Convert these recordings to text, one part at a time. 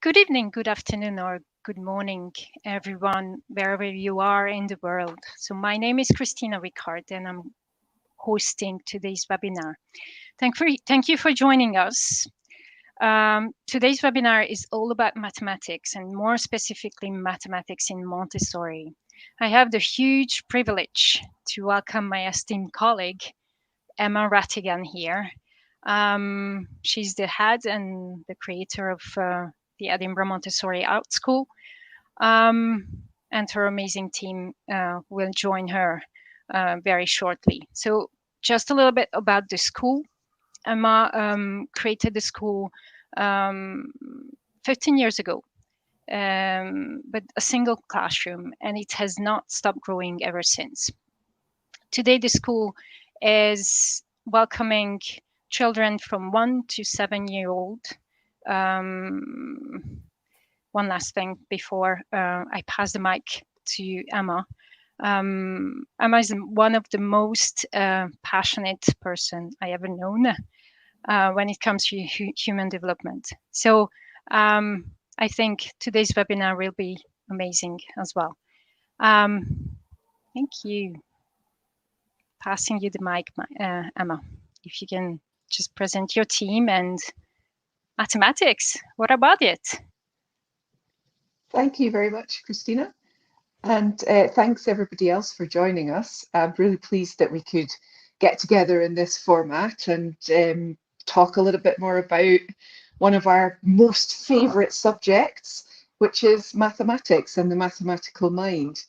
Good evening, good afternoon, or good morning, everyone, wherever you are in the world. So, my name is Christina Ricard, and I'm hosting today's webinar. Thank you for joining us. Today's webinar is all about mathematics, and more specifically, mathematics in Montessori. I have the huge privilege to welcome my esteemed colleague, Emma Rattigan here. She's the head and the creator of the Edinburgh Montessori Art School, and her amazing team will join her very shortly. So just a little bit about the school. Emma created the school 15 years ago, but a single classroom, and it has not stopped growing ever since. Today, the school is welcoming children from 1 to 7 year old. One last thing before I pass the mic to Emma. Emma is one of the most passionate person I ever known when it comes to human development. So I think today's webinar will be amazing as well. Thank you. Passing you the mic, Emma. If you can just present your team and mathematics. What about it? Thank you very much, Christina. And thanks everybody else for joining us. I'm really pleased that we could get together in this format and talk a little bit more about one of our most favourite subjects, which is mathematics and the mathematical mind.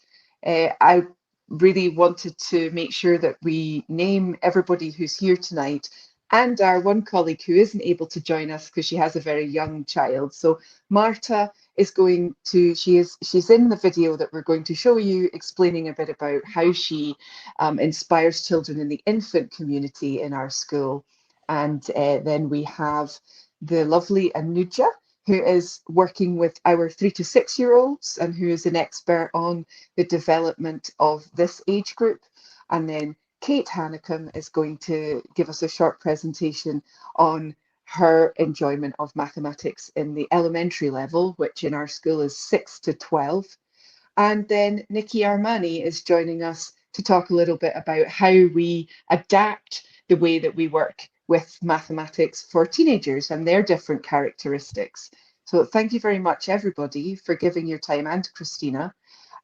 I really wanted to make sure that we name everybody who's here tonight and our one colleague who isn't able to join us because she has a very young child. So Marta is going to, she's in the video that we're going to show you, explaining a bit about how she inspires children in the infant community in our school. And then we have the lovely Anuja, who is working with our 3 to 6 year olds and who is an expert on the development of this age group. And then Kate Hannacombe is going to give us a short presentation on her enjoyment of mathematics in the elementary level, which in our school is 6 to 12. And then Nikki Armani is joining us to talk a little bit about how we adapt the way that we work with mathematics for teenagers and their different characteristics. So thank you very much, everybody, for giving your time, and Christina.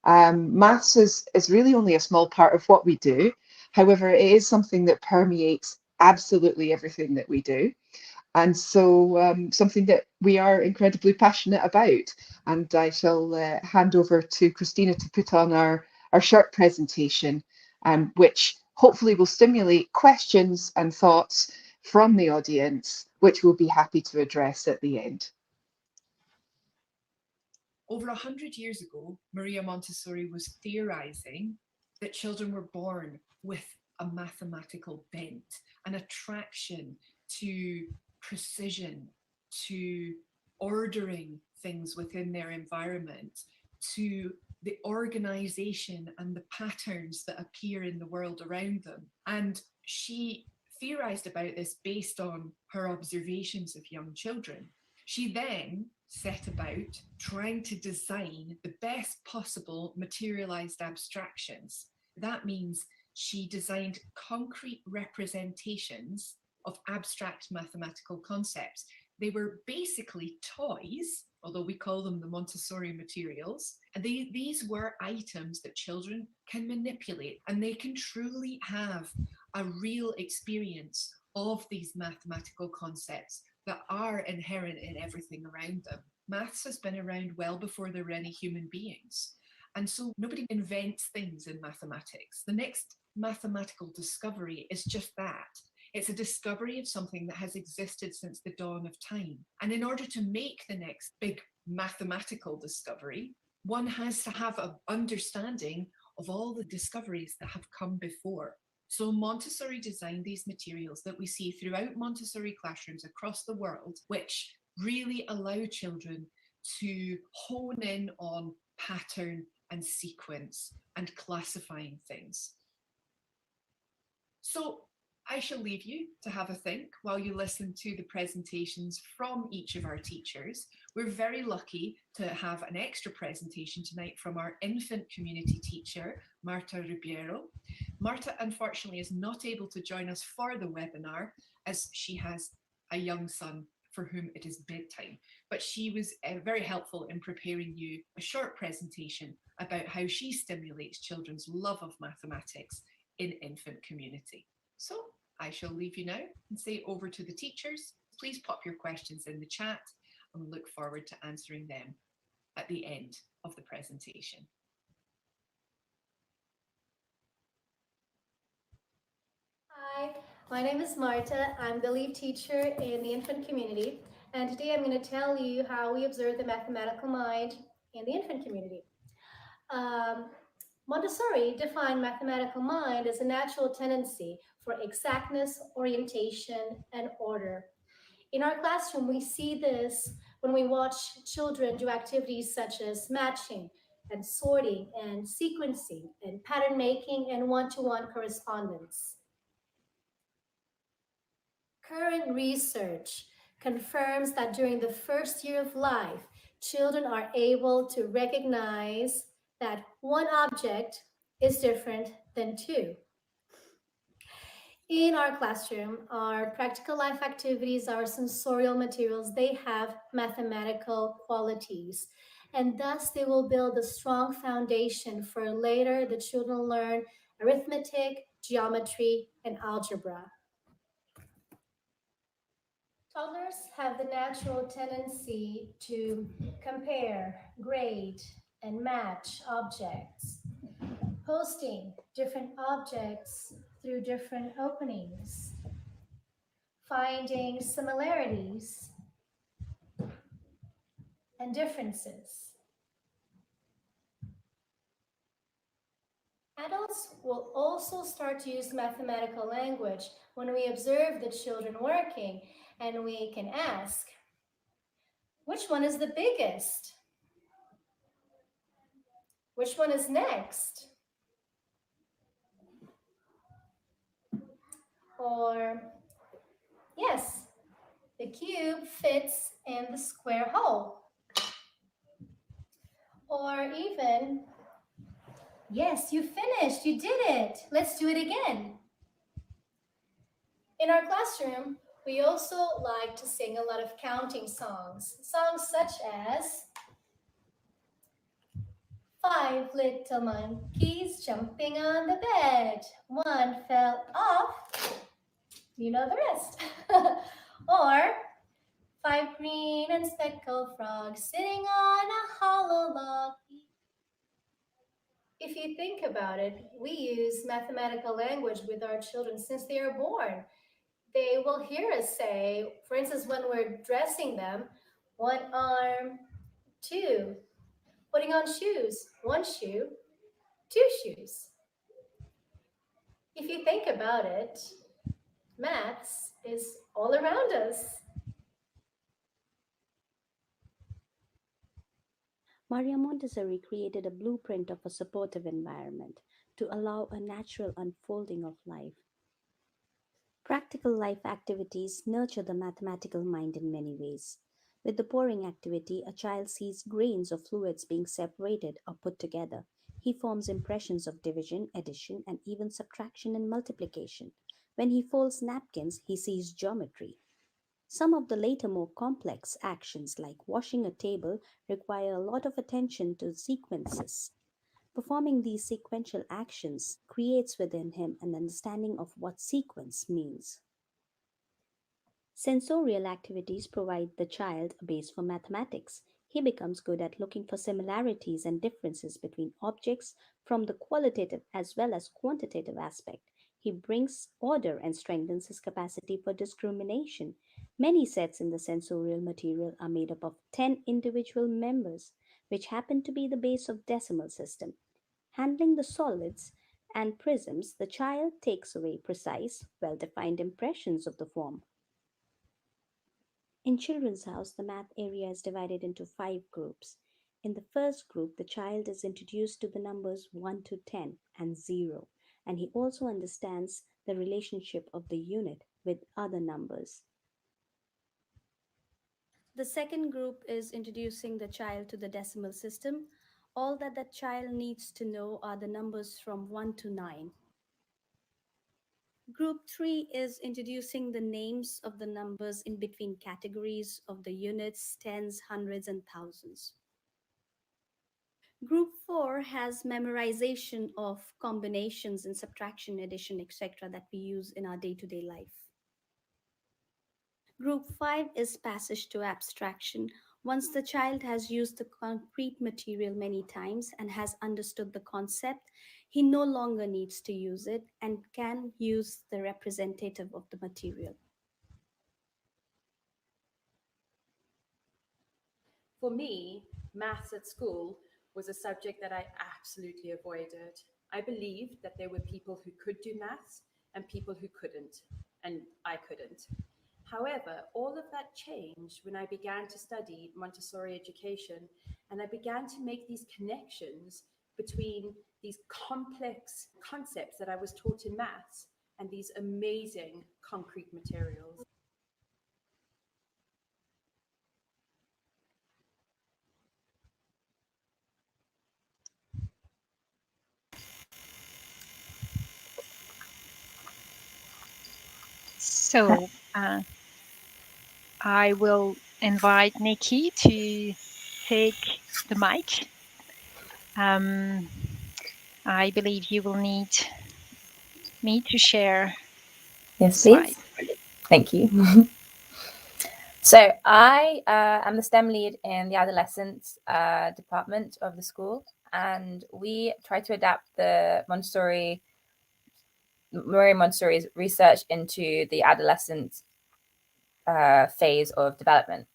Maths is really only a small part of what we do. However, it is something that permeates absolutely everything that we do. And so something that we are incredibly passionate about. And I shall hand over to Christina to put on our short presentation, which hopefully will stimulate questions and thoughts from the audience, which we'll be happy to address at the end. Over 100 years ago, Maria Montessori was theorizing that children were born with a mathematical bent, an attraction to precision, to ordering things within their environment, to the organization and the patterns that appear in the world around them. And she theorized about this based on her observations of young children. She then set about trying to design the best possible materialized abstractions. That means she designed concrete representations of abstract mathematical concepts. They were basically toys, although we call them the Montessori materials. And these were items that children can manipulate, and they can truly have a real experience of these mathematical concepts that are inherent in everything around them. Maths has been around well before there were any human beings. And so nobody invents things in mathematics. The next mathematical discovery is just that. It's a discovery of something that has existed since the dawn of time. And in order to make the next big mathematical discovery, one has to have an understanding of all the discoveries that have come before. So Montessori designed these materials that we see throughout Montessori classrooms across the world, which really allow children to hone in on pattern and sequence and classifying things. So I shall leave you to have a think while you listen to the presentations from each of our teachers. We're very lucky to have an extra presentation tonight from our infant community teacher, Marta Ribeiro. Marta, unfortunately, is not able to join us for the webinar as she has a young son for whom it is bedtime. But she was very helpful in preparing you a short presentation about how she stimulates children's love of mathematics in infant community. So I shall leave you now and say over to the teachers. Please pop your questions in the chat and we look forward to answering them at the end of the presentation. Hi, my name is Marta. I'm the lead teacher in the infant community, and today I'm going to tell you how we observe the mathematical mind in the infant community. Montessori defined mathematical mind as a natural tendency for exactness, orientation, and order. In our classroom, we see this when we watch children do activities such as matching and sorting and sequencing and pattern making and one-to-one correspondence. Current research confirms that during the first year of life, children are able to recognize that one object is different than two. In our classroom, our practical life activities, our sensorial materials, they have mathematical qualities. And thus they will build a strong foundation for later the children learn arithmetic, geometry, and algebra. Toddlers have the natural tendency to compare, grade, and match objects, posting different objects through different openings, finding similarities and differences. Adults will also start to use mathematical language when we observe the children working, and we can ask, which one is the biggest? Which one is next? Or, yes, the cube fits in the square hole. Or even, yes, you finished, you did it. Let's do it again. In our classroom, we also like to sing a lot of counting songs. Songs such as, 5 little monkeys jumping on the bed. One fell off. You know the rest. Or 5 green and speckled frogs sitting on a hollow log. If you think about it, we use mathematical language with our children since they are born. They will hear us say, for instance, when we're dressing them, 1 arm, 2. Putting on shoes, 1 shoe, 2 shoes. If you think about it, maths is all around us. Maria Montessori created a blueprint of a supportive environment to allow a natural unfolding of life. Practical life activities nurture the mathematical mind in many ways. With the pouring activity, a child sees grains of fluids being separated or put together. He forms impressions of division, addition, and even subtraction and multiplication. When he folds napkins, he sees geometry. Some of the later more complex actions, like washing a table, require a lot of attention to sequences. Performing these sequential actions creates within him an understanding of what sequence means. Sensorial activities provide the child a base for mathematics. He becomes good at looking for similarities and differences between objects from the qualitative as well as quantitative aspect. He brings order and strengthens his capacity for discrimination. Many sets in the sensorial material are made up of 10 individual members, which happen to be the base of decimal system. Handling the solids and prisms, the child takes away precise, well-defined impressions of the form. In Children's House, the math area is divided into 5 groups. In the first group, the child is introduced to the numbers 1 to 10 and 0, and he also understands the relationship of the unit with other numbers. The second group is introducing the child to the decimal system. All that the child needs to know are the numbers from 1 to 9. Group 3 is introducing the names of the numbers in between categories of the units, tens, hundreds, and thousands. Group 4 has memorization of combinations and subtraction, addition, etc. that we use in our day-to-day life. Group 5 is passage to abstraction. Once the child has used the concrete material many times and has understood the concept, he no longer needs to use it and can use the representative of the material. For me, maths at school was a subject that I absolutely avoided. I believed that there were people who could do maths and people who couldn't, and I couldn't. However, all of that changed when I began to study Montessori education and I began to make these connections between these complex concepts that I was taught in maths and these amazing concrete materials. So I will invite Nikki to take the mic. I believe you will need me to share Yes, slide. please. Thank you. So I am the STEM lead in the adolescence department of the school, and we try to adapt the Maria Montessori's research into the adolescent phase of development.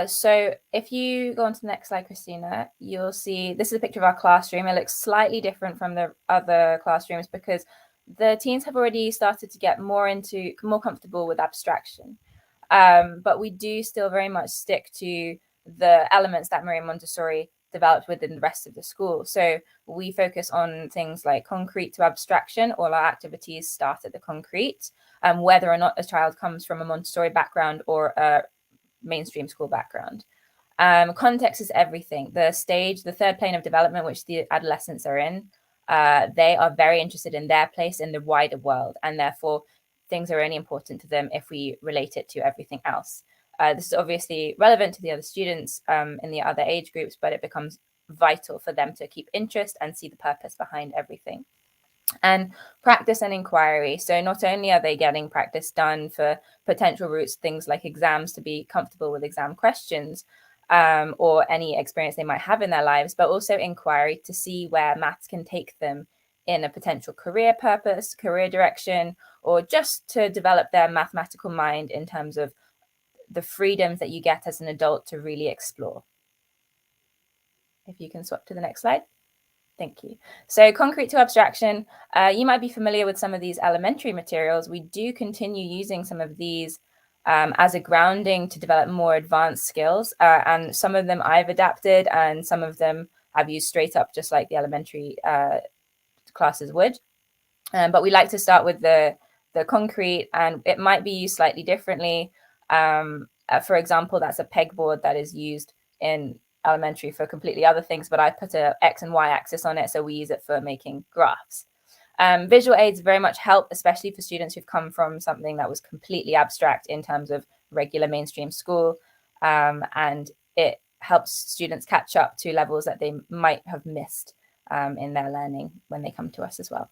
So if you go on to the next slide, Christina, you'll see this is a picture of our classroom. It looks slightly different from the other classrooms because the teens have already started to get more comfortable with abstraction. But we do still very much stick to the elements that Maria Montessori developed within the rest of the school. So we focus on things like concrete to abstraction. All our activities start at the concrete, whether or not a child comes from a Montessori background or a mainstream school background. Context is everything. The third plane of development, which the adolescents are in, they are very interested in their place in the wider world, and therefore things are only important to them if we relate it to everything else. This is obviously relevant to the other students in the other age groups, but it becomes vital for them to keep interest and see the purpose behind everything. And practice and inquiry. So not only are they getting practice done for potential routes, things like exams, to be comfortable with exam questions or any experience they might have in their lives, but also inquiry to see where maths can take them in a potential career purpose, career direction, or just to develop their mathematical mind in terms of the freedoms that you get as an adult to really explore. If you can swap to the next slide. Thank you. So concrete to abstraction, you might be familiar with some of these elementary materials. We do continue using some of these as a grounding to develop more advanced skills. And some of them I've adapted and some of them I've used straight up, just like the elementary classes would. But we like to start with the concrete, and it might be used slightly differently. For example, that's a pegboard that is used in elementary for completely other things, but I put a X and Y axis on it, so we use it for making graphs. Visual aids very much help, especially for students who've come from something that was completely abstract in terms of regular mainstream school, and it helps students catch up to levels that they might have missed in their learning when they come to us as well.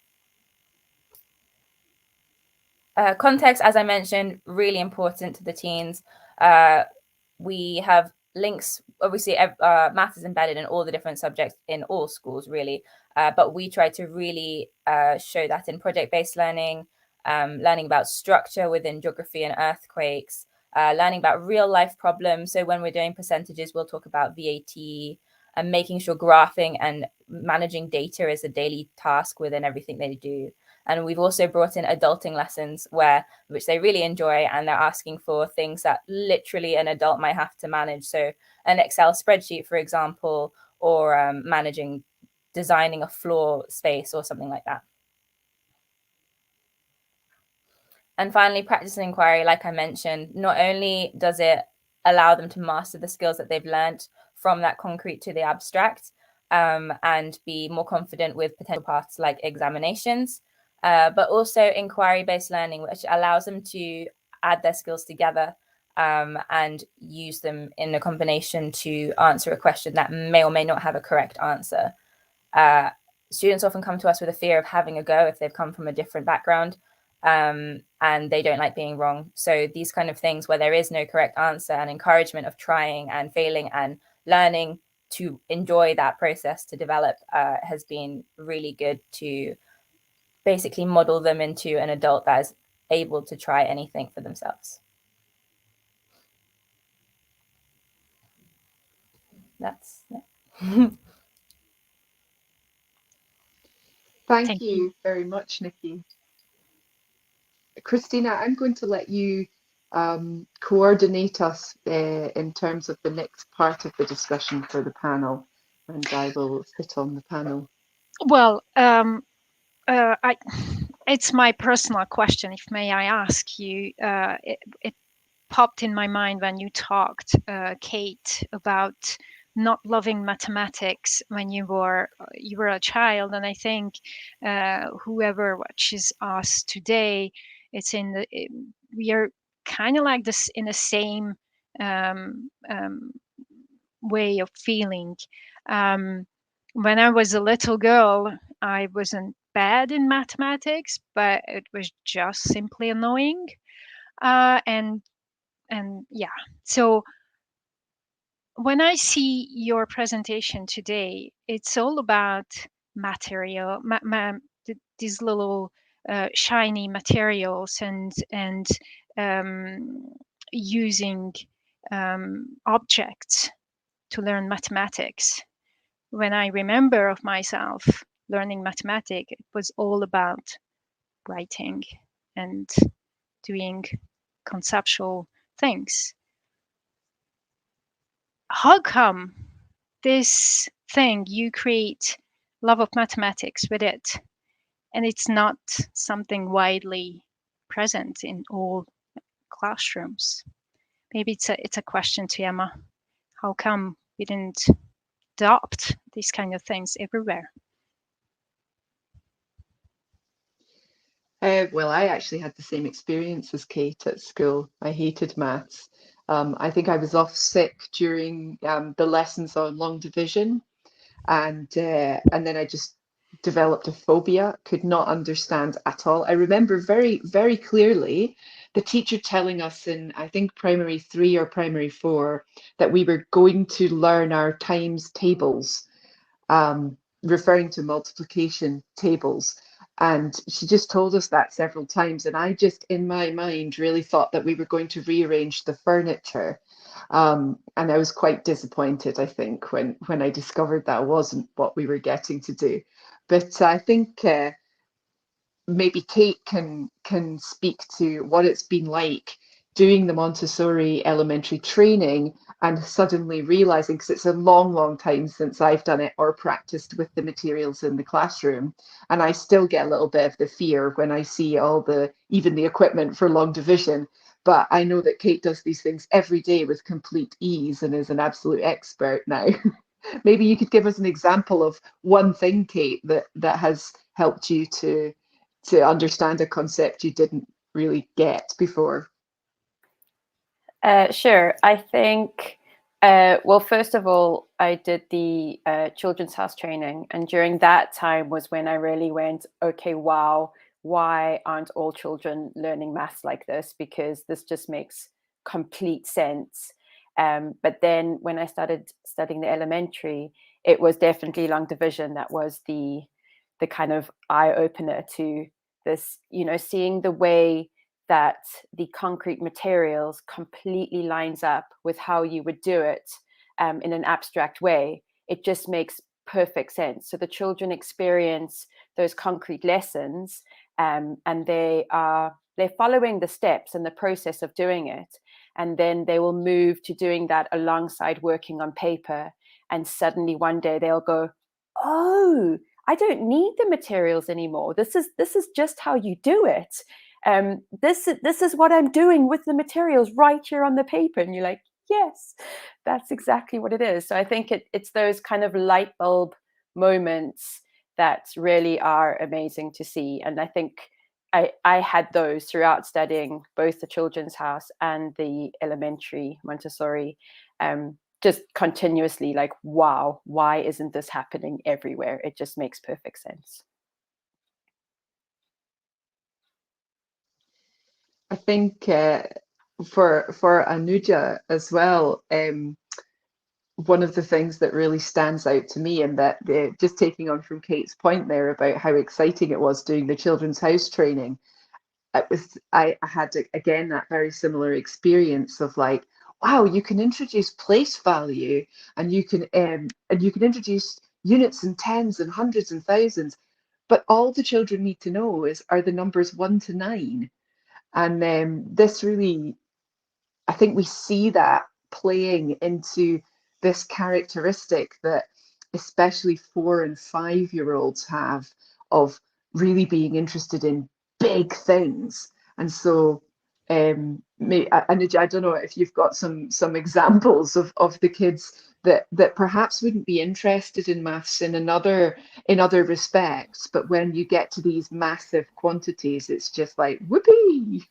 Context, as I mentioned, really important to the teens. We have links. Obviously, math is embedded in all the different subjects in all schools, really. But we try to really show that in project-based learning, learning about structure within geography and earthquakes, learning about real-life problems. So when we're doing percentages, we'll talk about VAT, and making sure graphing and managing data is a daily task within everything they do. And we've also brought in adulting lessons which they really enjoy, and they're asking for things that literally an adult might have to manage. So an Excel spreadsheet, for example, or designing a floor space or something like that. And finally, practice and inquiry, like I mentioned, not only does it allow them to master the skills that they've learned from that concrete to the abstract, and be more confident with potential paths like examinations, but also inquiry-based learning, which allows them to add their skills together and use them in a combination to answer a question that may or may not have a correct answer. Students often come to us with a fear of having a go if they've come from a different background, and they don't like being wrong. So these kind of things where there is no correct answer, and encouragement of trying and failing and learning to enjoy that process to develop has been really good to basically model them into an adult that is able to try anything for themselves. That's it. Thank you very much, Nikki. Christina, I'm going to let you coordinate us in terms of the next part of the discussion for the panel, and I will sit on the panel. Well, it's my personal question, if may I ask you. It popped in my mind when you talked, Kate, about not loving mathematics when you were a child, and I think whoever watches us today, we are kind of like this in the same way of feeling. When I was a little girl, I wasn't bad in mathematics, but it was just simply annoying. And yeah, so when I see your presentation today, it's all about material, these little shiny materials, and using objects to learn mathematics. When I remember of myself learning mathematics, it was all about writing and doing conceptual things. How come this thing you create love of mathematics with it, and it's not something widely present in all classrooms? Maybe it's a question to Emma. How come we didn't adopt these kind of things everywhere? Well, I actually had the same experience as Kate at school. I hated maths. I think I was off sick during the lessons on long division, and then I just developed a phobia, could not understand at all. I remember very, very clearly the teacher telling us in, I think, primary 3 or primary 4, that we were going to learn our times tables, referring to multiplication tables. And she just told us that several times. And I just, in my mind, really thought that we were going to rearrange the furniture. And I was quite disappointed, I think, when I discovered that wasn't what we were getting to do. But I think maybe Kate can speak to what it's been like doing the Montessori elementary training and suddenly realizing, because it's a long, long time since I've done it or practiced with the materials in the classroom, and I still get a little bit of the fear when I see even the equipment for long division. But I know that Kate does these things every day with complete ease and is an absolute expert now. Maybe you could give us an example of one thing, Kate, that has helped you to understand a concept you didn't really get before. Sure. I think, well, first of all, I did the Children's House training. And during that time was when I really went, okay, wow, why aren't all children learning maths like this? Because this just makes complete sense. But then when I started studying the elementary, it was definitely long division that was the kind of eye opener to this, seeing the way that the concrete materials completely lines up with how you would do it in an abstract way. It just makes perfect sense. So the children experience those concrete lessons, and they're following the steps and the process of doing it. And then they will move to doing that alongside working on paper. And suddenly one day they'll go, oh, I don't need the materials anymore. This is just how you do it. this is what I'm doing with the materials right here on the paper. And you're like, yes, that's exactly what it is. So I think it's those kind of light bulb moments that really are amazing to see. And I think I had those throughout studying both the Children's House and the elementary Montessori, just continuously like, wow, why isn't this happening everywhere? It just makes perfect sense. I think for Anuja as well, one of the things that really stands out to me, and that just taking on from Kate's point there about how exciting it was doing the Children's House training, I had again that very similar experience of like, wow, you can introduce place value, and you can introduce units and tens and hundreds and thousands, but all the children need to know are the numbers 1 to 9. And this really, I think we see that playing into this characteristic that especially 4 and 5-year-olds have, of really being interested in big things. And so and I don't know if you've got some examples of the kids that perhaps wouldn't be interested in maths in other respects, but when you get to these massive quantities, it's just like whoopee.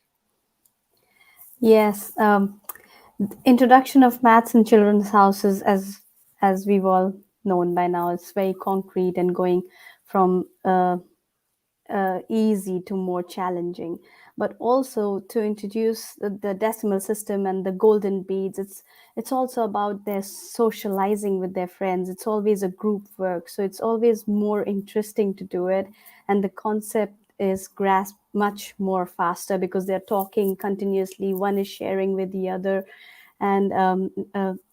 Yes, introduction of maths in children's houses, as we've all known by now, it's very concrete and going from easy to more challenging. But also to introduce the decimal system and the golden beads, it's also about their socializing with their friends. It's always a group work, so it's always more interesting to do it, and the concept is grasped much more faster because they're talking continuously, one is sharing with the other. And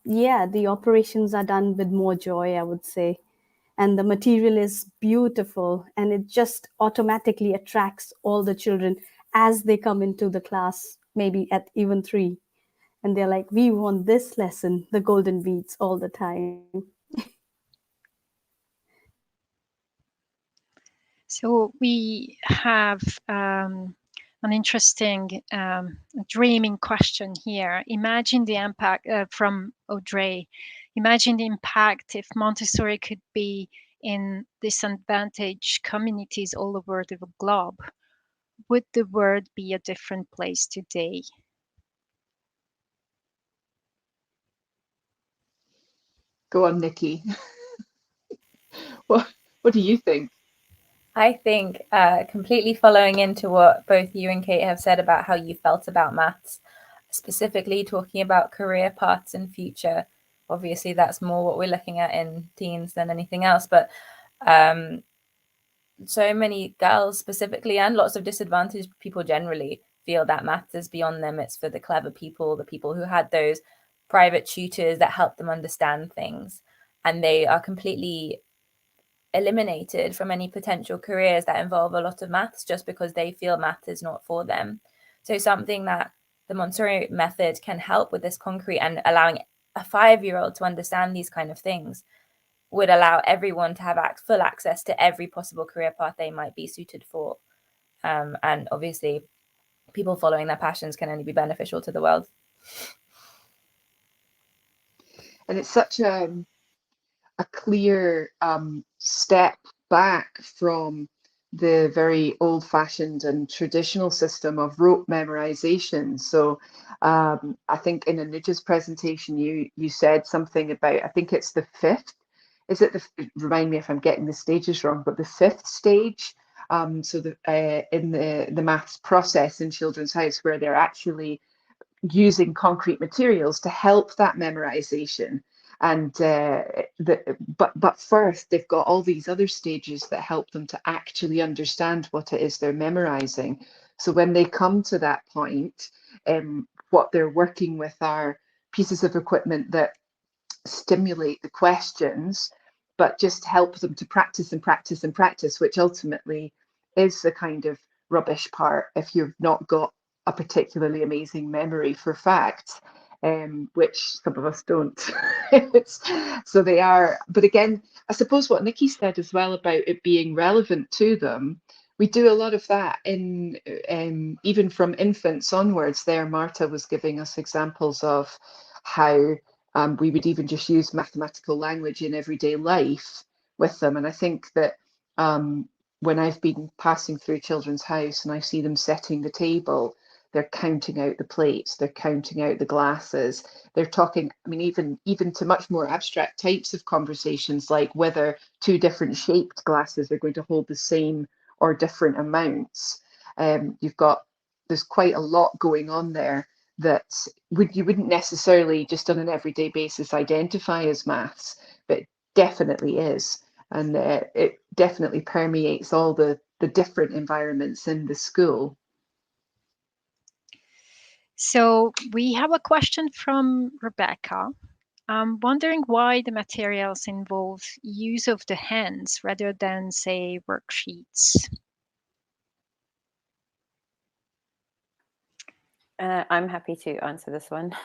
yeah, the operations are done with more joy, I would say, and the material is beautiful, and it just automatically attracts all the children as they come into the class, maybe at even 3, and they're like, we want this lesson, the golden beads, all the time. So we have an interesting dreaming question here. Imagine the impact from Audrey. Imagine the impact if Montessori could be in disadvantaged communities all over the globe. Would the world be a different place today? Go on, Nikki. What do you think? I think completely following into what both you and Kate have said about how you felt about maths, specifically talking about career paths and future. Obviously, that's more what we're looking at in teens than anything else. But so many girls specifically, and lots of disadvantaged people generally, feel that maths is beyond them. It's for the clever people, the people who had those private tutors that help them understand things. And they are completely eliminated from any potential careers that involve a lot of maths just because they feel math is not for them. So something that the Montessori method can help with this concrete, and allowing a 5-year-old to understand these kind of things, would allow everyone to have full access to every possible career path they might be suited for. And obviously, people following their passions can only be beneficial to the world. And it's such a clear step back from the very old-fashioned and traditional system of rote memorization. So I think in Anuja's presentation, you said something about, I think it's the 5th. Is it remind me if I'm getting the stages wrong, but the 5th stage. So in the maths process in Children's House, where they're actually using concrete materials to help that memorization. And but first they've got all these other stages that help them to actually understand what it is they're memorizing. So when they come to that point, what they're working with are pieces of equipment that stimulate the questions, but just help them to practice and practice and practice, which ultimately is the kind of rubbish part if you've not got a particularly amazing memory for facts, which some of us don't. So they are, but again, I suppose what Nikki said as well about it being relevant to them, we do a lot of that in even from infants onwards. There, Marta was giving us examples of how we would even just use mathematical language in everyday life with them. And I think that when I've been passing through children's house and I see them setting the table, they're counting out the plates, they're counting out the glasses, they're talking, I mean, even to much more abstract types of conversations, like whether two different shaped glasses are going to hold the same or different amounts. There's quite a lot going on there that you wouldn't necessarily just on an everyday basis identify as maths, but it definitely is. And it definitely permeates all the different environments in the school. So we have a question from Rebecca. I'm wondering why the materials involve use of the hands rather than, say, worksheets. I'm happy to answer this one.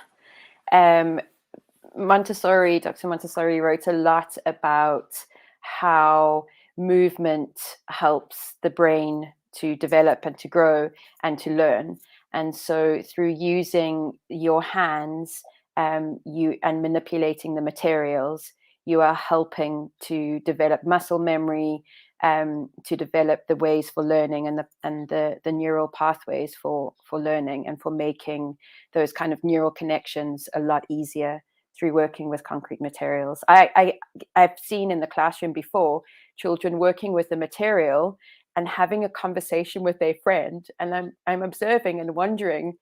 Montessori, Dr. Montessori wrote a lot about how movement helps the brain to develop and to grow and to learn. And so through using your hands and manipulating the materials, you are helping to develop muscle memory, to develop the ways for learning and the neural pathways for learning and for making those kind of neural connections a lot easier through working with concrete materials. I've seen in the classroom before children working with the material and having a conversation with their friend, and I'm observing and wondering,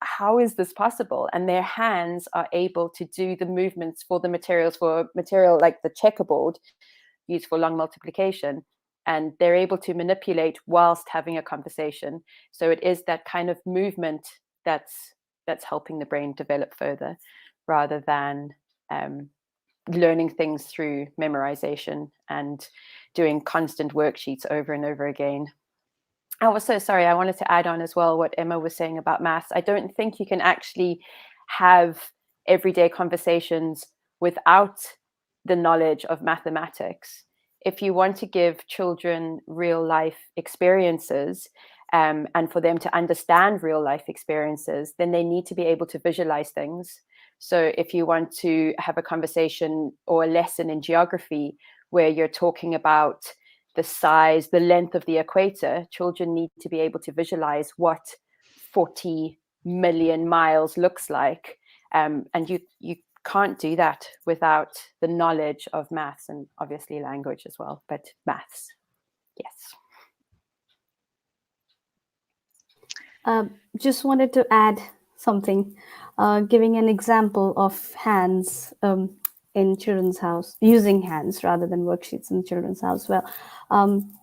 how is this possible? And their hands are able to do the movements for the materials, for a material like the checkerboard used for long multiplication, and they're able to manipulate whilst having a conversation. So it is that kind of movement that's helping the brain develop further, rather than learning things through memorization and doing constant worksheets over and over again. I wanted to add on as well what Emma was saying about maths. I don't think you can actually have everyday conversations without the knowledge of mathematics. If you want to give children real life experiences, and for them to understand real life experiences, then they need to be able to visualize things. So if you want to have a conversation or a lesson in geography where you're talking about the size, the length of the equator, children need to be able to visualize what 40 million miles looks like. And you can't do that without the knowledge of maths and obviously language as well, but maths, yes. Just wanted to add something, giving an example of hands in children's house, using hands rather than worksheets in children's house. Well,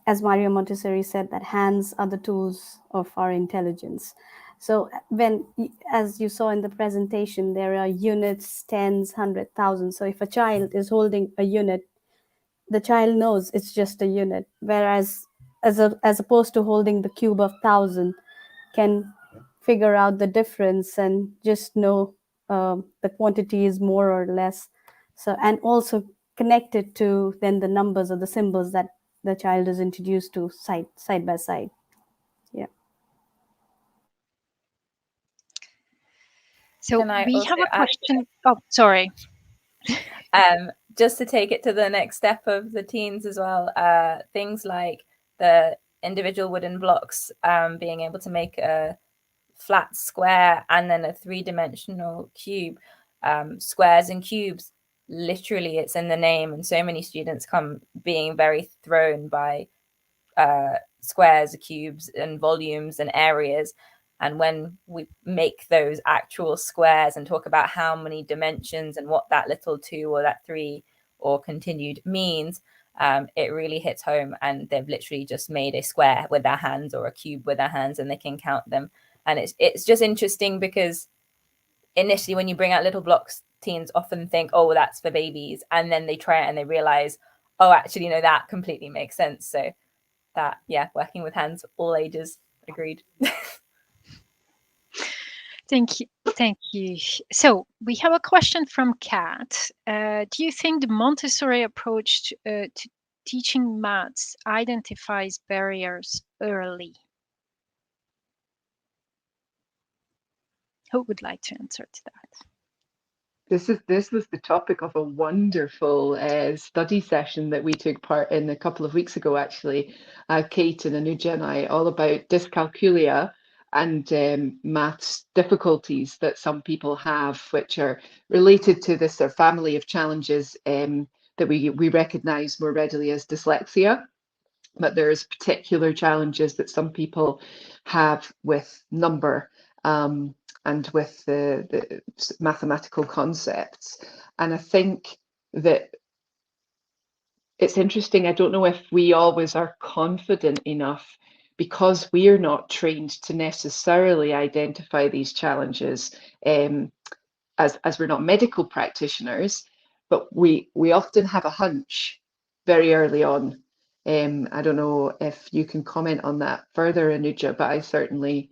as Maria Montessori said, that hands are the tools of our intelligence. So when, as you saw in the presentation, there are units, tens, 100,000. So if a child is holding a unit, the child knows it's just a unit, whereas as opposed to holding the cube of 1,000, can figure out the difference and just know the quantity is more or less. So, and also connected to then the numbers or the symbols that the child is introduced to side by side. Yeah. So Can I we also have a add, question. Oh, sorry. just to take it to the next step of the teens as well, things like the individual wooden blocks, being able to make a flat square and then a three-dimensional cube, squares and cubes, literally it's in the name, and so many students come being very thrown by squares, cubes and volumes and areas. And when we make those actual squares and talk about how many dimensions and what that little 2 or that 3 or continued means, it really hits home. And they've literally just made a square with their hands or a cube with their hands, and they can count them. And it's just interesting because initially when you bring out little blocks, teens often think, oh, well, that's for babies. And then they try it and they realize, oh, actually, no, that completely makes sense. So that, yeah, working with hands, all ages, agreed. Thank you. Thank you. So we have a question from Kat. Do you think the Montessori approach to teaching maths identifies barriers early? Who would like to answer to that? This was the topic of a wonderful study session that we took part in a couple of weeks ago, actually, Kate and Anuja and I, all about dyscalculia and maths difficulties that some people have, which are related to this family of challenges that we recognize more readily as dyslexia. But there's particular challenges that some people have with number and with the mathematical concepts. And I think that it's interesting. I don't know if we always are confident enough because we're not trained to necessarily identify these challenges as we're not medical practitioners, but we often have a hunch very early on. I don't know if you can comment on that further, Anuja, but I certainly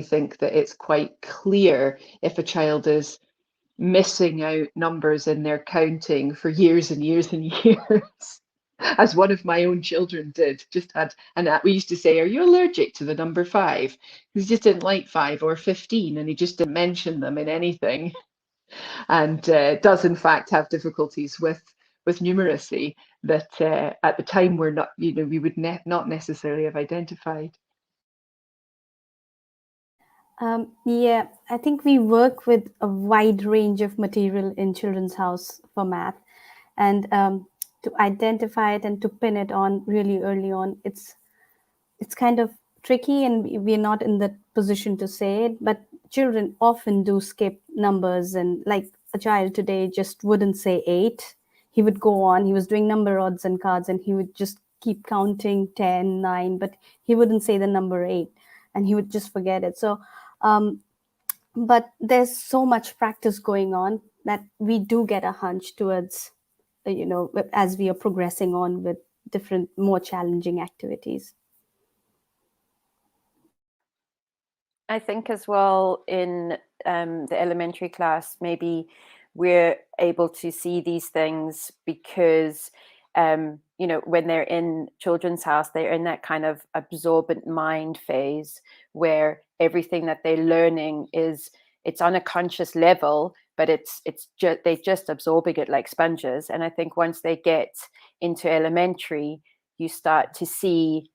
think that it's quite clear if a child is missing out numbers in their counting for years and years and years, as one of my own children did. Just had, and we used to say, "Are you allergic to the number 5?" He just didn't like 5 or 15, and he just didn't mention them in anything, and does in fact have difficulties with numeracy that at the time we're not, we would not necessarily have identified. Yeah, I think we work with a wide range of material in Children's House for math, and to identify it and to pin it on really early on, it's kind of tricky, and we're not in the position to say it. But children often do skip numbers, and like a child today just wouldn't say 8. He would go on. He was doing number odds and cards, and he would just keep counting 10, 9, but he wouldn't say the number 8, and he would just forget it. So but there's so much practice going on that we do get a hunch towards, as we are progressing on with different, more challenging activities. I think as well in the elementary class, maybe we're able to see these things because, when they're in Children's House, they're in that kind of absorbent mind phase where everything that they're learning it's on a conscious level, but they're just absorbing it like sponges. And I think once they get into elementary, you start to see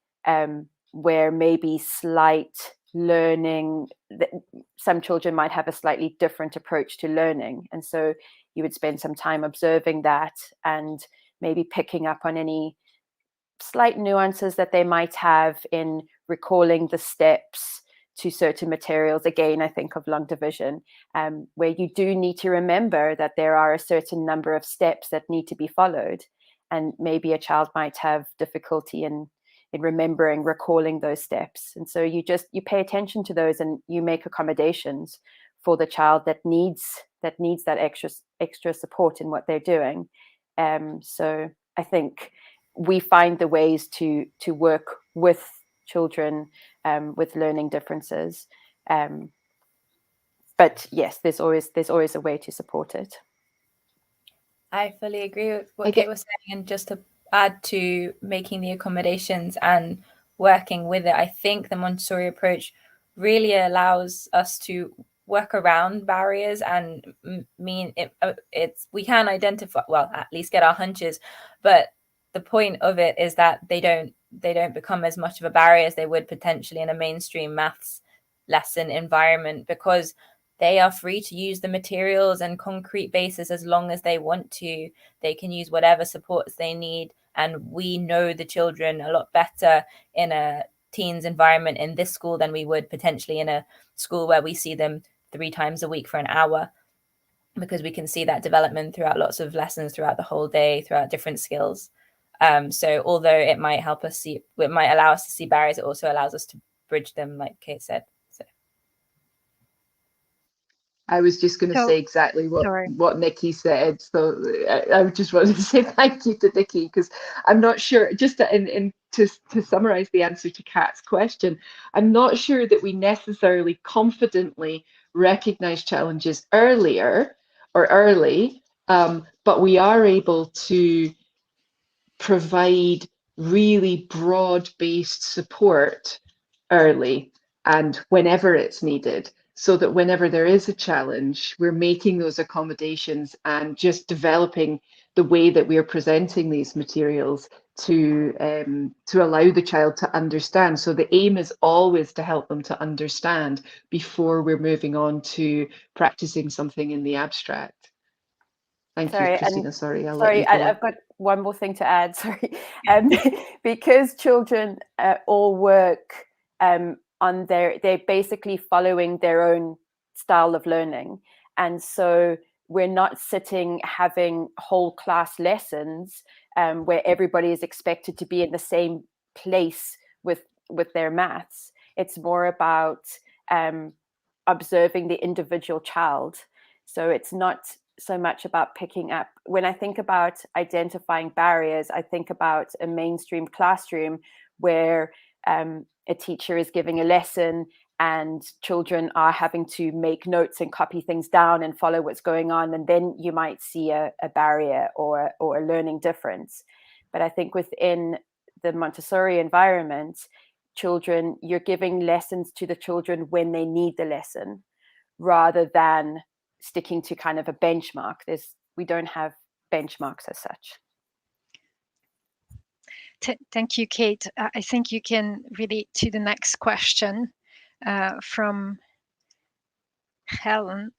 where maybe slight learning, some children might have a slightly different approach to learning, and so you would spend some time observing that and maybe picking up on any slight nuances that they might have in recalling the steps to certain materials. Again, I think of long division, where you do need to remember that there are a certain number of steps that need to be followed, and maybe a child might have difficulty in recalling those steps. And so you pay attention to those, and you make accommodations for the child that needs that extra support in what they're doing. So I think we find the ways to work with children with learning differences. But yes, there's always a way to support it. I fully agree with what Kate was saying, and just to add to making the accommodations and working with it, I think the Montessori approach really allows us to work around barriers and we can identify, well, at least get our hunches, but the point of it is that they don't become as much of a barrier as they would potentially in a mainstream maths lesson environment, because they are free to use the materials and concrete basis as long as they want to. They can use whatever supports they need. And we know the children a lot better in a teens environment in this school than we would potentially in a school where we see them 3 times a week for an hour, because we can see that development throughout lots of lessons throughout the whole day, throughout different skills. So although it might allow us to see barriers, it also allows us to bridge them, like Kate said. I was just going to say exactly what Nikki said. So I just wanted to say thank you to Nikki, because I'm not sure, just to summarize the answer to Kat's question, I'm not sure that we necessarily confidently recognize challenges early, but we are able to provide really broad-based support early and whenever it's needed, so that whenever there is a challenge, we're making those accommodations and just developing the way that we are presenting these materials to allow the child to understand. So the aim is always to help them to understand before we're moving on to practicing something in the abstract. Thank you, Sorry, Christina. Sorry, I'll let sorry, you go. I've got one more thing to add. Sorry, because children all work on they're basically following their own style of learning, and so we're not sitting having whole class lessons where everybody is expected to be in the same place with their maths. It's more about observing the individual child. So it's not so much about picking up. When I think about identifying barriers, I think about a mainstream classroom where a teacher is giving a lesson and children are having to make notes and copy things down and follow what's going on. And then you might see a barrier or a learning difference. But I think within the Montessori environment, children, you're giving lessons to the children when they need the lesson, rather than sticking to kind of a benchmark. We don't have benchmarks as such. Thank you, Kate. I think you can relate to the next question from Helen.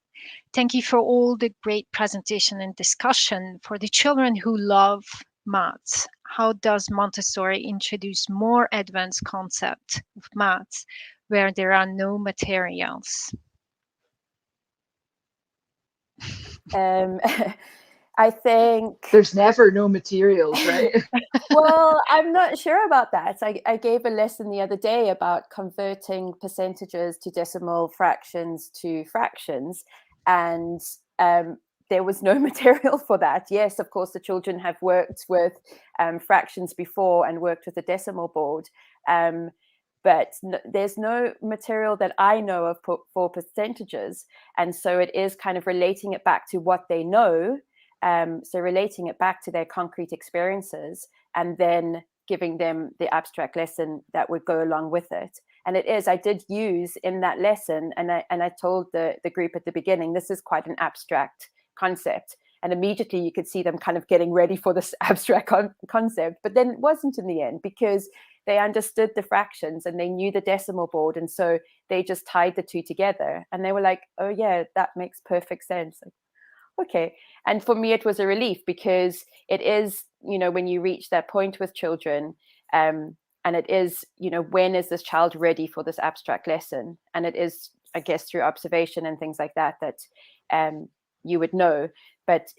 Thank you for all the great presentation and discussion. For the children who love maths, how does Montessori introduce more advanced concept of maths where there are no materials? I think there's never no materials, right? Well, I'm not sure about that. I gave a lesson the other day about converting percentages to decimal fractions to fractions, and there was no material for that. Yes, of course, the children have worked with fractions before and worked with the decimal board, but there's no material that I know of for percentages, and so it is kind of relating it back to what they know. So relating it back to their concrete experiences and then giving them the abstract lesson that would go along with it. And it is, I did use in that lesson, and I told the group at the beginning, this is quite an abstract concept. And immediately you could see them kind of getting ready for this abstract concept. But then it wasn't in the end, because they understood the fractions and they knew the decimal board. And so they just tied the two together. And they were like, oh yeah, that makes perfect sense. Okay. And for me, it was a relief, because it is, when you reach that point with children, and it is, when is this child ready for this abstract lesson? And it is, I guess, through observation and things like that, you would know. But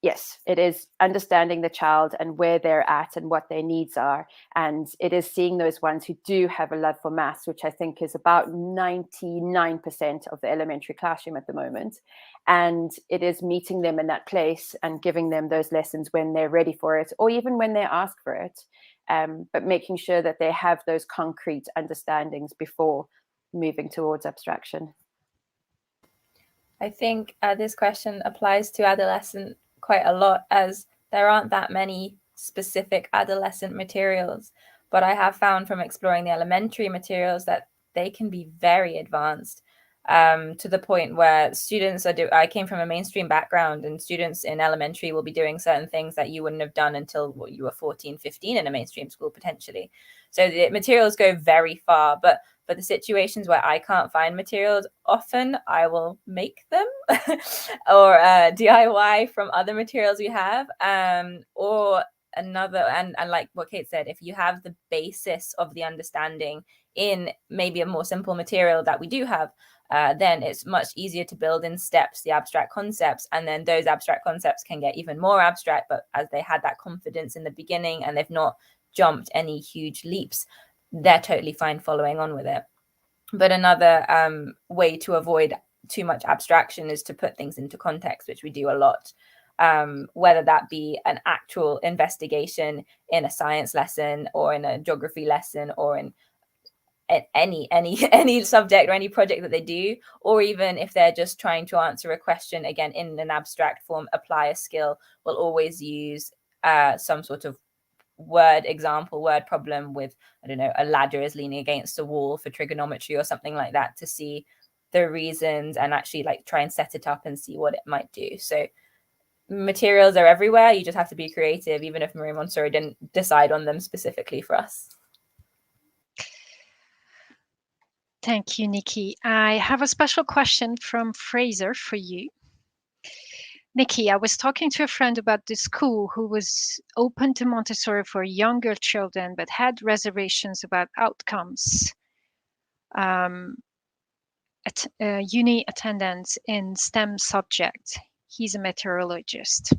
yes, it is understanding the child and where they're at and what their needs are. And it is seeing those ones who do have a love for maths, which I think is about 99% of the elementary classroom at the moment. And it is meeting them in that place and giving them those lessons when they're ready for it, or even when they ask for it. But making sure that they have those concrete understandings before moving towards abstraction. I think this question applies to adolescent quite a lot, as there aren't that many specific adolescent materials. But I have found from exploring the elementary materials that they can be very advanced, to the point where students I came from a mainstream background, and students in elementary will be doing certain things that you wouldn't have done until you were 14, 15 in a mainstream school potentially. So the materials go very far, but for the situations where I can't find materials, often I will make them or DIY from other materials we have, or another. And like what Kate said, if you have the basis of the understanding in maybe a more simple material that we do have, then it's much easier to build in steps the abstract concepts, and then those abstract concepts can get even more abstract, but as they had that confidence in the beginning and they've not jumped any huge leaps, they're totally fine following on with it. But another way to avoid too much abstraction is to put things into context, which we do a lot, whether that be an actual investigation in a science lesson or in a geography lesson or in any subject or any project that they do, or even if they're just trying to answer a question, again, in an abstract form, apply a skill, we'll always use some sort of word example, word problem with, I don't know, a ladder is leaning against a wall for trigonometry or something like that, to see the reasons and actually like try and set it up and see what it might do. So materials are everywhere. You just have to be creative, even if Maria Montessori didn't decide on them specifically for us. Thank you, Nikki. I have a special question from Fraser for you. Nikki, I was talking to a friend about the school who was open to Montessori for younger children, but had reservations about outcomes. Uni attendance in STEM subjects. He's a meteorologist.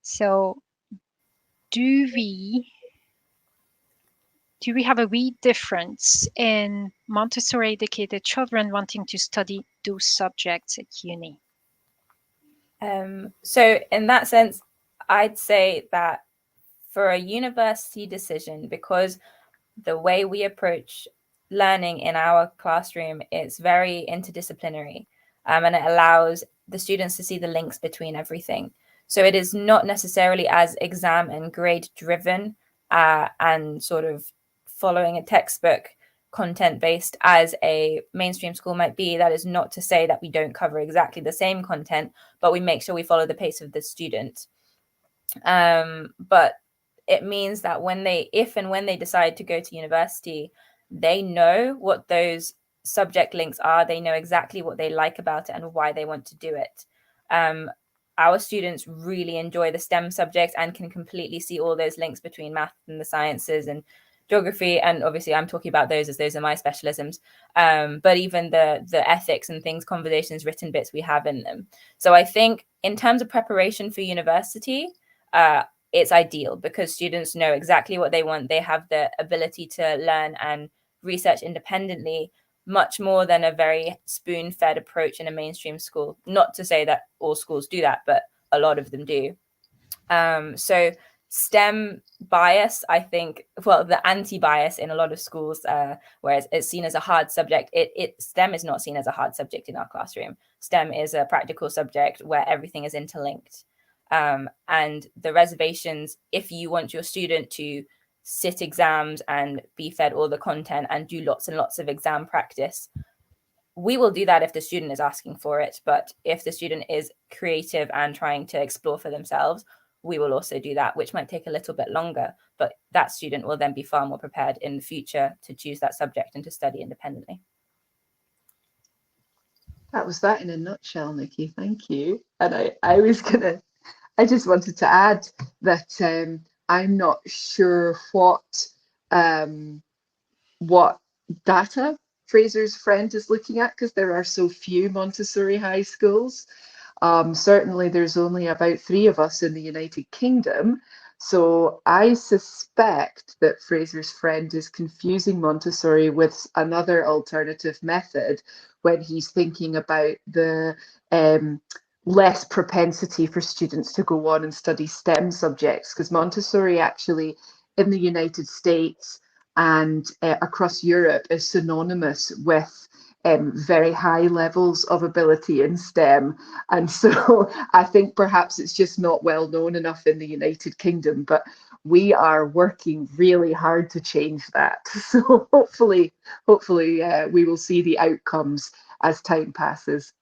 So do we have a wee difference in Montessori educated children wanting to study those subjects at uni? So in that sense, I'd say that for a university decision, because the way we approach learning in our classroom is very interdisciplinary, and it allows the students to see the links between everything. So it is not necessarily as exam and grade driven and sort of following a textbook content based as a mainstream school might be. That is not to say that we don't cover exactly the same content, but we make sure we follow the pace of the student. But it means that if and when they decide to go to university, they know what those subject links are. They know exactly what they like about it and why they want to do it. Our students really enjoy the STEM subjects and can completely see all those links between math and the sciences and geography. And obviously I'm talking about those as those are my specialisms. But even the ethics and things, conversations, written bits we have in them. So I think in terms of preparation for university, it's ideal because students know exactly what they want. They have the ability to learn and research independently, much more than a very spoon-fed approach in a mainstream school. Not to say that all schools do that, but a lot of them do. So STEM bias, I think, well, the anti-bias in a lot of schools, whereas it's seen as a hard subject, STEM is not seen as a hard subject in our classroom. STEM is a practical subject where everything is interlinked. And the reservations, if you want your student to sit exams and be fed all the content and do lots and lots of exam practice, we will do that if the student is asking for it. But if the student is creative and trying to explore for themselves, we will also do that, which might take a little bit longer. But that student will then be far more prepared in the future to choose that subject and to study independently. That was that in a nutshell, Nikki. Thank you. And I just wanted to add that I'm not sure what data Fraser's friend is looking at, because there are so few Montessori high schools. Certainly there's only about 3 of us in the United Kingdom. So I suspect that Fraser's friend is confusing Montessori with another alternative method when he's thinking about the less propensity for students to go on and study STEM subjects, because Montessori actually in the United States and across Europe is synonymous with very high levels of ability in STEM. And so I think perhaps it's just not well known enough in the United Kingdom, but we are working really hard to change that. So hopefully we will see the outcomes as time passes.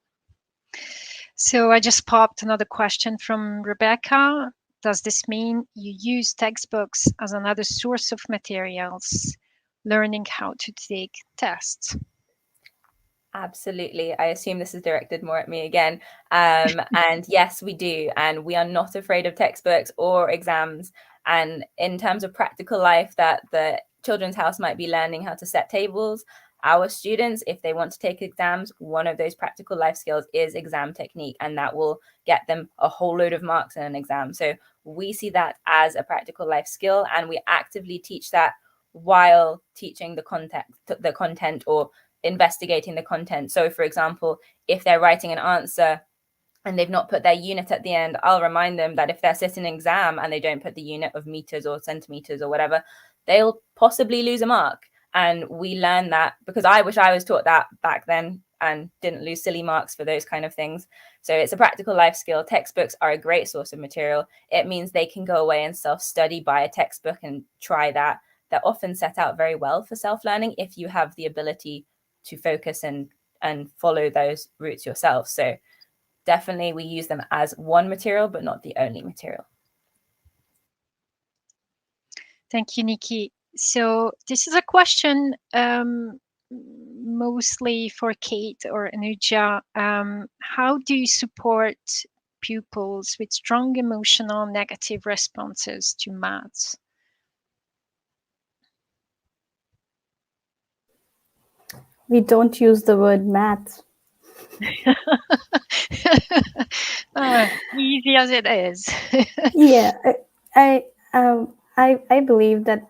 So I just popped another question from Rebecca. Does this mean you use textbooks as another source of materials, learning how to take tests? Absolutely. I assume this is directed more at me again. And yes, we do. And we are not afraid of textbooks or exams. And in terms of practical life, that the Children's House might be learning how to set tables, our students, if they want to take exams, one of those practical life skills is exam technique, and that will get them a whole load of marks in an exam. So we see that as a practical life skill, and we actively teach that while teaching the content or investigating the content. So for example, if they're writing an answer and they've not put their unit at the end, I'll remind them that if they're sitting an exam and they don't put the unit of meters or centimeters or whatever, they'll possibly lose a mark. And we learn that because I wish I was taught that back then. and didn't lose silly marks for those kind of things. So it's a practical life skill. Textbooks are a great source of material. It means they can go away and self-study by a textbook and try that. They're often set out very well for self-learning if you have the ability to focus and follow those routes yourself. So definitely we use them as one material, but not the only material. Thank you, Nikki. So this is a question mostly for Kate or Anuja. How do you support pupils with strong emotional negative responses to maths? We don't use the word math. Easy as it is. Yeah, I believe that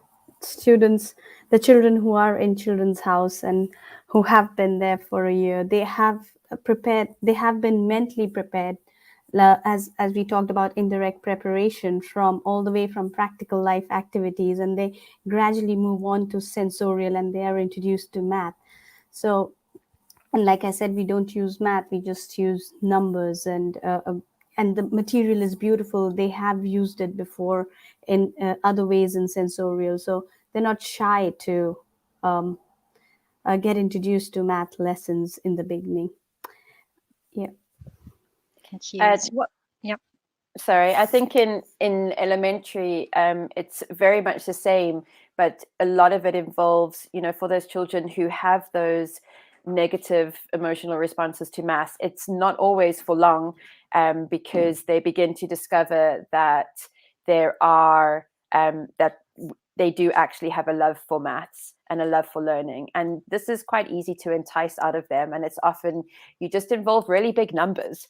the children who are in Children's House and who have been there for a year, they have been mentally prepared, as we talked about indirect preparation, from all the way from practical life activities, and they gradually move on to sensorial, and they are introduced to math. So, and like I said, we don't use math, we just use numbers, and the material is beautiful. They have used it before in other ways in sensorial, so they're not shy to get introduced to math lessons in the beginning. Yeah. Thank you. Yeah. Sorry, I think in elementary, it's very much the same, but a lot of it involves, for those children who have those negative emotional responses to maths, it's not always for long, because they begin to discover that there are that they do actually have a love for maths and a love for learning. And this is quite easy to entice out of them. And it's often, you just involve really big numbers.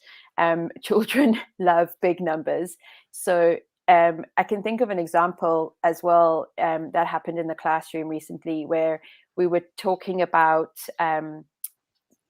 Children love big numbers. So I can think of an example as well that happened in the classroom recently, where we were talking about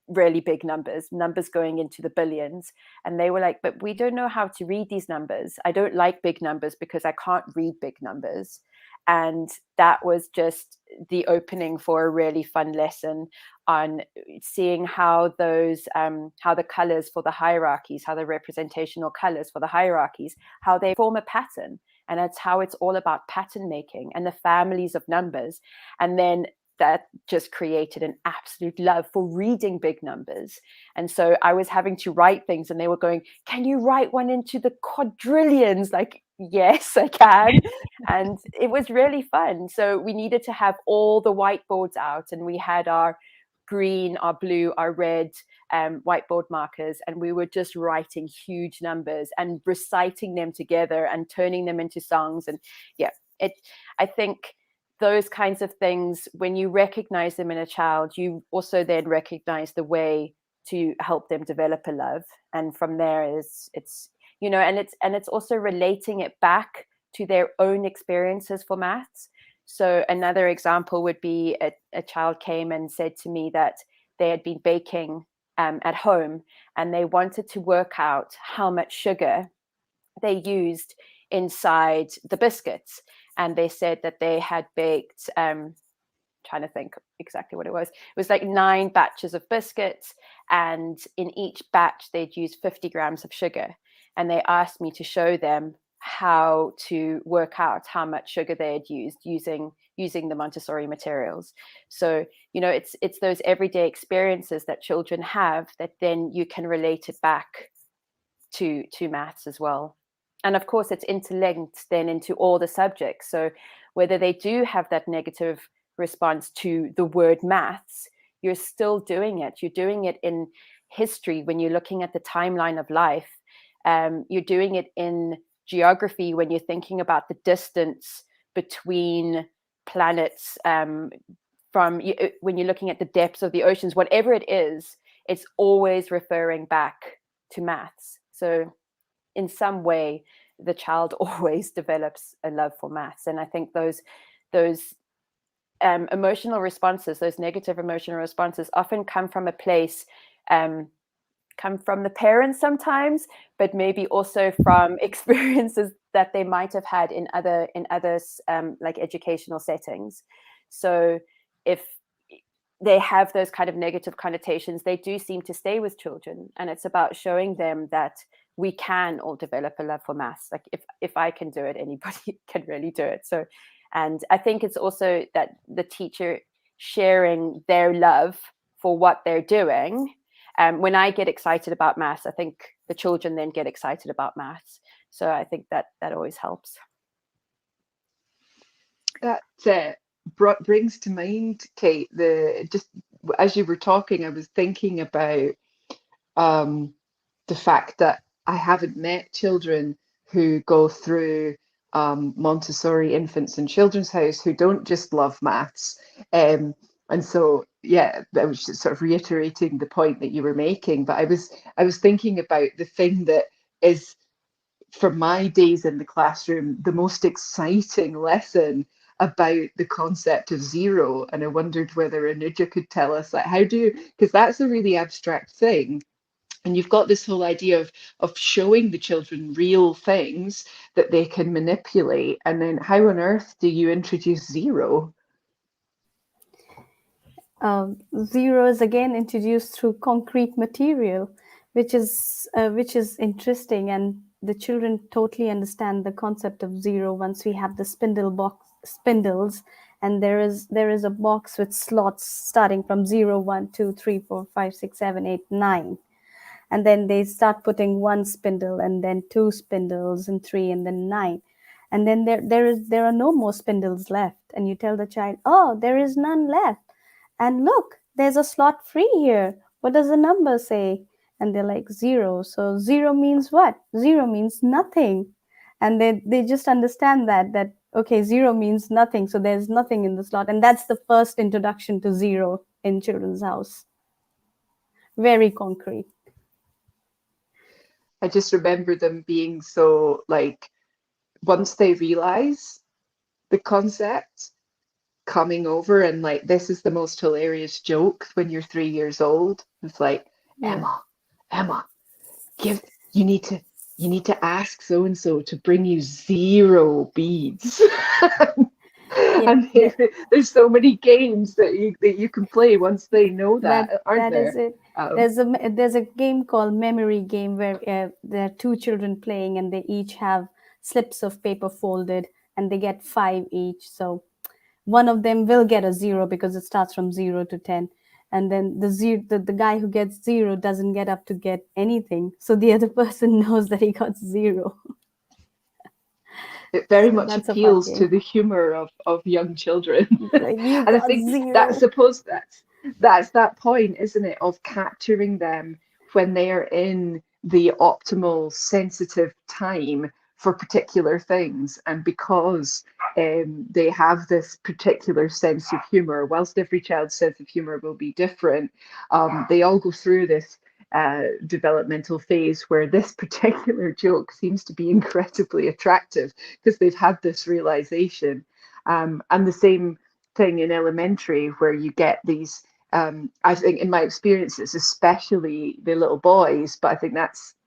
really big numbers going into the billions. And they were like, but we don't know how to read these numbers. I don't like big numbers because I can't read big numbers. And that was just the opening for a really fun lesson on seeing how those, how the colors for the hierarchies, how the representational colors for the hierarchies, how they form a pattern. And that's how it's all about pattern making and the families of numbers. And then that just created an absolute love for reading big numbers. And so I was having to write things, and they were going, can you write one into the quadrillions? Like, yes, I can. And it was really fun. So we needed to have all the whiteboards out, and we had our green, our blue, our red whiteboard markers, and we were just writing huge numbers and reciting them together and turning them into songs. And yeah, I think those kinds of things, when you recognize them in a child, you also then recognize the way to help them develop a love. And from there it's and it's also relating it back to their own experiences for maths. So another example would be a child came and said to me that they had been baking at home, and they wanted to work out how much sugar they used inside the biscuits. And they said that they had baked, trying to think exactly what it was like 9 batches of biscuits, and in each batch they'd use 50 grams of sugar. And they asked me to show them how to work out how much sugar they had used using the Montessori materials. So it's those everyday experiences that children have that then you can relate it back to maths as well. And of course, it's interlinked then into all the subjects. So whether they do have that negative response to the word maths, you're still doing it. You're doing it in history when you're looking at the timeline of life. You're doing it in geography when you're thinking about the distance between planets, when you're looking at the depths of the oceans, whatever it is, it's always referring back to maths. So in some way, the child always develops a love for maths. And I think those emotional responses, those negative emotional responses, often come from a place, come from the parents sometimes, but maybe also from experiences that they might have had in other like educational settings. So if they have those kind of negative connotations, they do seem to stay with children. And it's about showing them that we can all develop a love for maths. Like if I can do it, anybody can really do it. So, and I think it's also that the teacher sharing their love for what they're doing. When I get excited about maths, I think the children then get excited about maths. So I think that always helps. That brings to mind, Kate, just as you were talking, I was thinking about the fact that I haven't met children who go through Montessori infants and children's house who don't just love maths. And so, yeah, I was just sort of reiterating the point that you were making. But I was thinking about the thing that is, from my days in the classroom, the most exciting lesson about the concept of zero. And I wondered whether Anuja could tell us, like, how do you, because that's a really abstract thing. And you've got this whole idea of showing the children real things that they can manipulate. And then how on earth do you introduce zero? Zero is again introduced through concrete material, which is interesting, and the children totally understand the concept of zero once we have the spindles, and there is a box with slots starting from 0, 1, 2, 3, 4, 5, 6, 7, 8, 9. And then they start putting one spindle, and then two spindles, and three, and then 9. And then there are no more spindles left. And you tell the child, oh, there is none left. And look, there's a slot free here. What does the number say? And they're like, 0. So 0 means what? 0 means nothing. And they just understand that, okay, 0 means nothing. So there's nothing in the slot. And that's the first introduction to zero in children's house. Very concrete. I just remember them being so, like, once they realize the concept, coming over and like, this is the most hilarious joke when you're 3 years old. It's like, Emma, you need to ask so and so to bring you 0 beads. And there's so many games that you can play once they know that, aren't there? Is it. There's a game called Memory Game where there are 2 children playing, and they each have slips of paper folded, and they get 5 each. So one of them will get a 0 because it starts from 0 to 10. And then the guy who gets 0 doesn't get up to get anything. So the other person knows that he got 0. It very much appeals to the humor of young children. Like, and I think 0. that's that point, isn't it, of capturing them when they are in the optimal sensitive time for particular things. And because they have this particular sense of humor, whilst every child's sense of humor will be different, they all go through this developmental phase where this particular joke seems to be incredibly attractive because they've had this realization. And the same thing in elementary, where you get these, I think in my experience, it's especially the little boys, but I think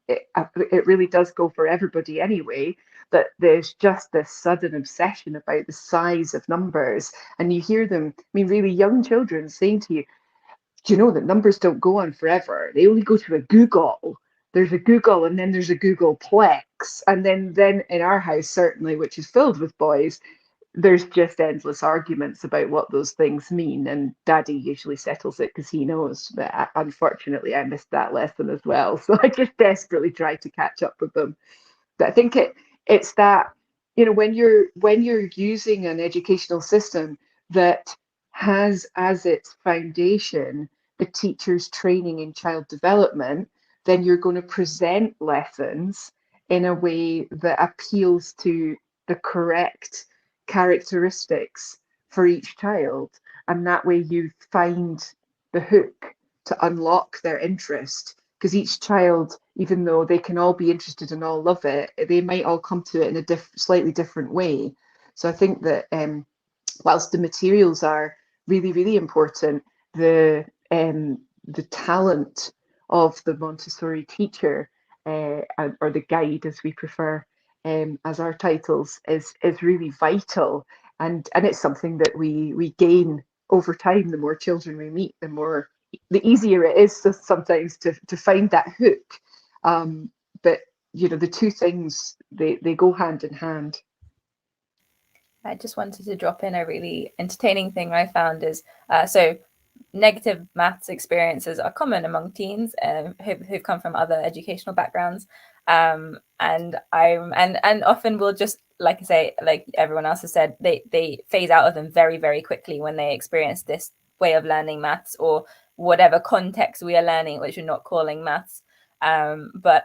it really does go for everybody anyway, that there's just this sudden obsession about the size of numbers. And you hear them, I mean, really young children saying to you, do you know that numbers don't go on forever? They only go to a Google. There's a Google, and then there's a Googleplex. And then in our house, certainly, which is filled with boys, there's just endless arguments about what those things mean. And Daddy usually settles it because he knows. But unfortunately, I missed that lesson as well. So I just desperately tried to catch up with them. But I think it's that, you know, when you're using an educational system that has as its foundation the teacher's training in child development, then you're going to present lessons in a way that appeals to the correct characteristics for each child. And that way you find the hook to unlock their interest. Because each child, even though they can all be interested and all love it, they might all come to it in a slightly different way. So I think that whilst the materials are really, really important, the talent of the Montessori teacher, or the guide, as we prefer, as our titles, is really vital, and it's something that we gain over time, the more children we meet, the easier it is sometimes to find that hook. But the two things, they go hand in hand. I just wanted to drop in a really entertaining thing I found is so negative maths experiences are common among teens who've come from other educational backgrounds, and often will just, like I say, like everyone else has said, they phase out of them very, very quickly when they experience this way of learning maths or whatever context we are learning, which we're not calling maths. But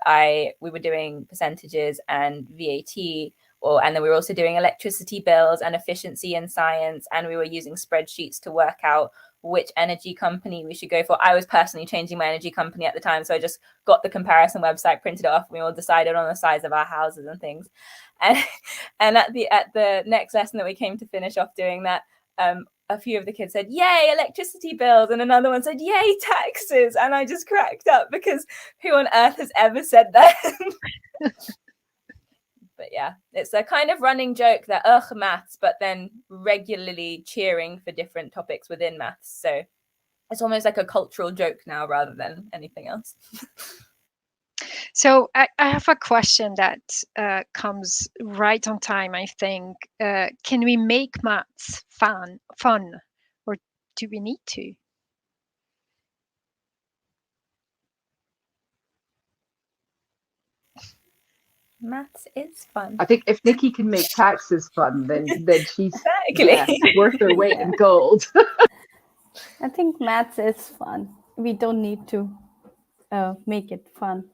we were doing percentages and VAT. And then we were also doing electricity bills and efficiency in science, and we were using spreadsheets to work out which energy company we should go for. I was personally changing my energy company at the time, so I just got the comparison website, printed it off, and we all decided on the size of our houses and things. And at the next lesson that we came to finish off doing that, a few of the kids said, "Yay, electricity bills," and another one said, "Yay, taxes." And I just cracked up, because who on earth has ever said that? But yeah, it's a kind of running joke that maths, but then regularly cheering for different topics within maths. So it's almost like a cultural joke now rather than anything else. So I have a question that comes right on time, I think. Can we make maths fun, or do we need to? Maths is fun. I think if Nikki can make taxes fun, then she's exactly. worth her weight in gold. I think maths is fun. We don't need to make it fun.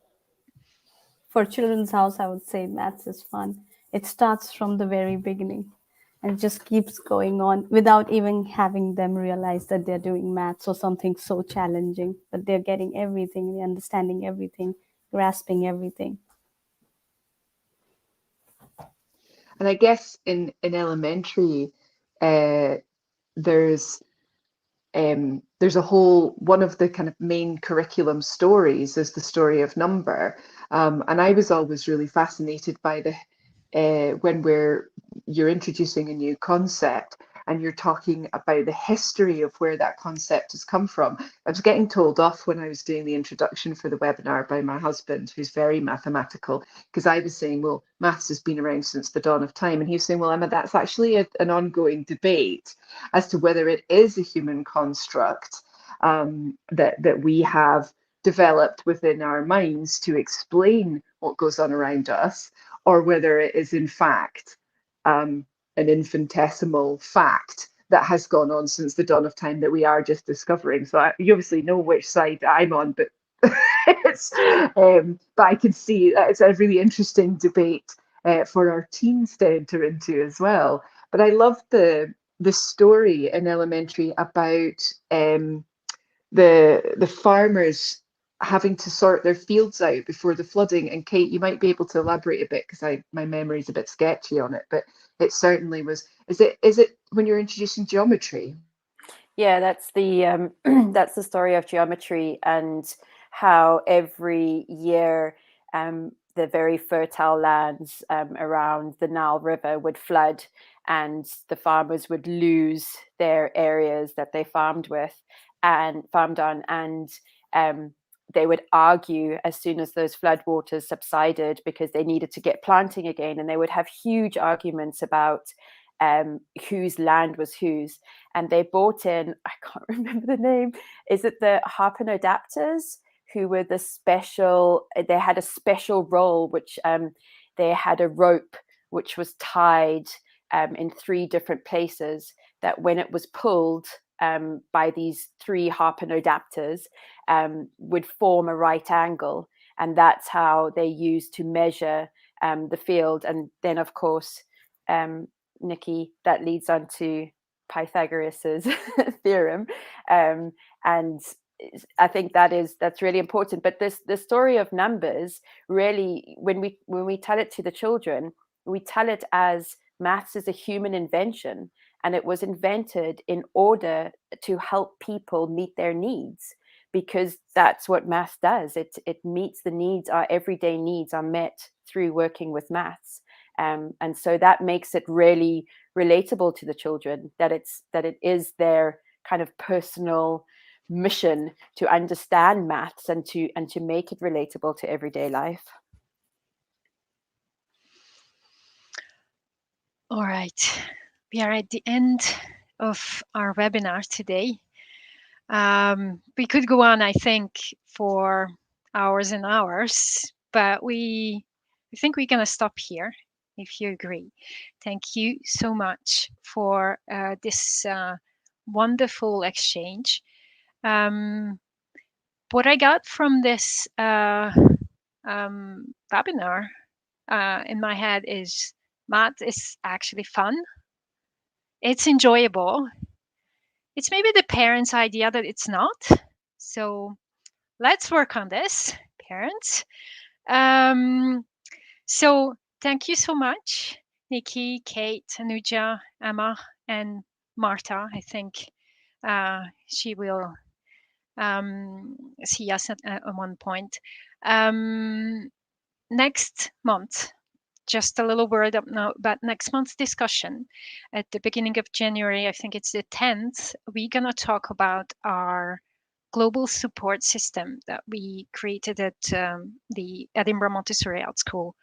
For Children's House, I would say maths is fun. It starts from the very beginning and just keeps going on without even having them realize that they're doing maths or something so challenging, but they're getting everything, they're understanding everything, grasping everything. And I guess in elementary, there's a whole, one of the kind of main curriculum stories is the story of number. And I was always really fascinated by when you're introducing a new concept and you're talking about the history of where that concept has come from. I was getting told off when I was doing the introduction for the webinar by my husband, who's very mathematical, because I was saying, well, maths has been around since the dawn of time. And he was saying, well, Emma, that's actually an ongoing debate as to whether it is a human construct that we have developed within our minds to explain what goes on around us, or whether it is in fact an infinitesimal fact that has gone on since the dawn of time that we are just discovering. So you obviously know which side I'm on, but but I can see it's a really interesting debate for our teens to enter into as well. But I love the story in elementary about the farmers having to sort their fields out before the flooding. And Kate, you might be able to elaborate a bit, because my memory is a bit sketchy on it, but it certainly was. Is it when you're introducing geometry? Yeah, that's the that's the story of geometry, and how every year the very fertile lands around the Nile River would flood, and the farmers would lose their areas that they farmed on, and they would argue as soon as those floodwaters subsided, because they needed to get planting again, and they would have huge arguments about whose land was whose. And they brought in, I can't remember the name, is it the Harpanodapters, who were they had a special role, which they had a rope which was tied in 3 different places, that when it was pulled by these 3 Harpanodapters, would form a right angle. And that's how they used to measure the field. And then, of course, Nikki, that leads on to Pythagoras's theorem. And I think that's really important. But the story of numbers, really, when we tell it to the children, we tell it as maths is a human invention, and it was invented in order to help people meet their needs, because that's what maths does. It meets the needs. Our everyday needs are met through working with maths. And so that makes it really relatable to the children, that it is their kind of personal mission to understand maths and to make it relatable to everyday life. All right, we are at the end of our webinar today. We could go on, I think, for hours and hours, but I think we're going to stop here, if you agree. Thank you so much for this wonderful exchange. What I got from this webinar in my head is math is actually fun. It's enjoyable. It's maybe the parents' idea that it's not. So let's work on this, parents. So thank you so much, Nikki, Kate, Anuja, Emma, and Marta. I think she will see us at one point. Next month, just a little word about next month's discussion. At the beginning of January, I think it's the 10th, we're going to talk about our global support system that we created at the Edinburgh Montessori Art School.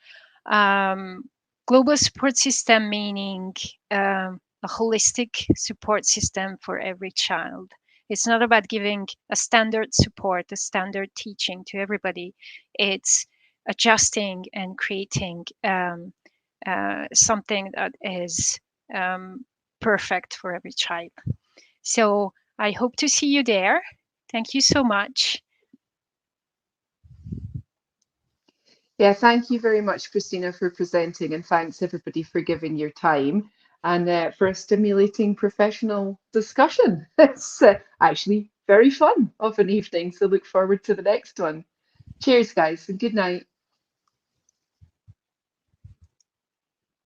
Global support system meaning a holistic support system for every child. It's not about giving a standard support, a standard teaching to everybody. It's adjusting and creating something that is perfect for every child. So I hope to see you there. Thank you so much. Yeah, thank you very much, Christina, for presenting, and thanks everybody for giving your time and for a stimulating professional discussion. It's actually very fun of an evening, so look forward to the next one. Cheers, guys, and good night.